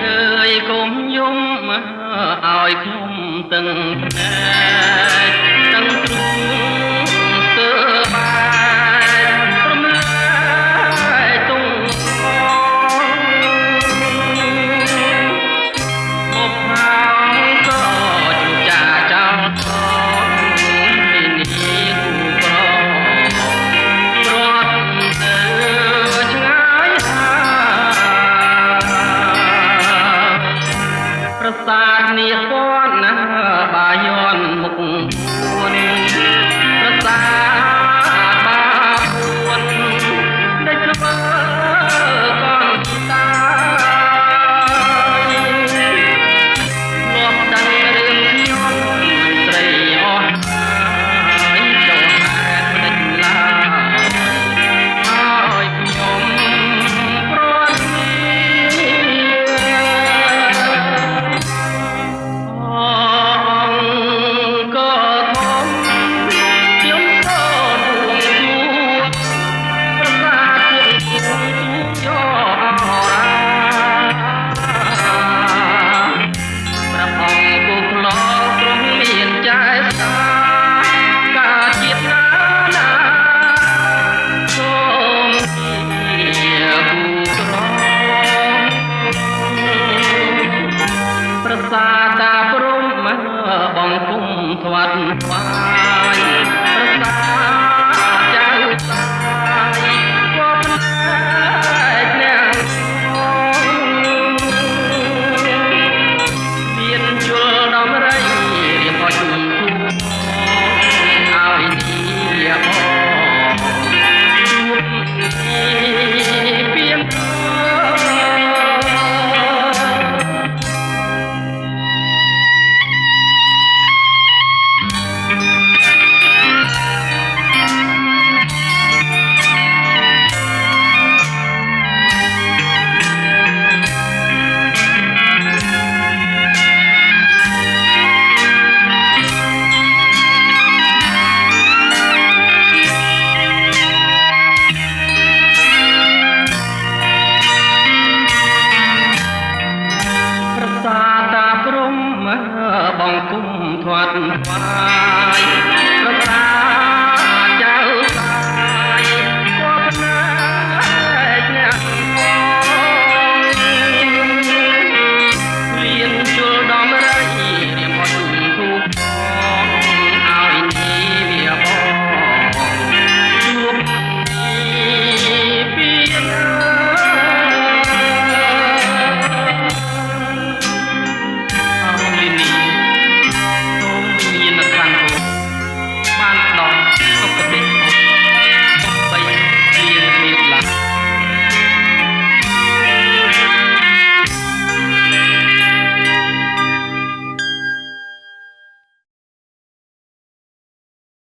អើយកុំយំឲ្យខ្ញុំទាំងភ្នែកទាំងទ្រូងស្ទើបាយរំលែកទុំមកហើយក៏ជួបចាចោលថនពីនេះគូក្ររត់ទៅឆ្ងាយប្រសាទនេះពន់ណាបាយ័នមុខពួនប្រសាទបាពួនដែលធ្វើកូនតាលោកដឹងរឿងខ្ញុំស្រីអស់ហើយចុះហេតុមិនឡើយឲ្យខ្ញុំព្រោះប្រសាតាព្រំបងគុំធ្វាត់ស្វាយប្រសាចៅសាយក៏ផ្លែកអ្នកមានជលដំរីរៀបឲ្យជុំទូឲ្យនេះបងជួបពីពីនប្រសាតាព្រំបងគុំធ្វាត់ស្វា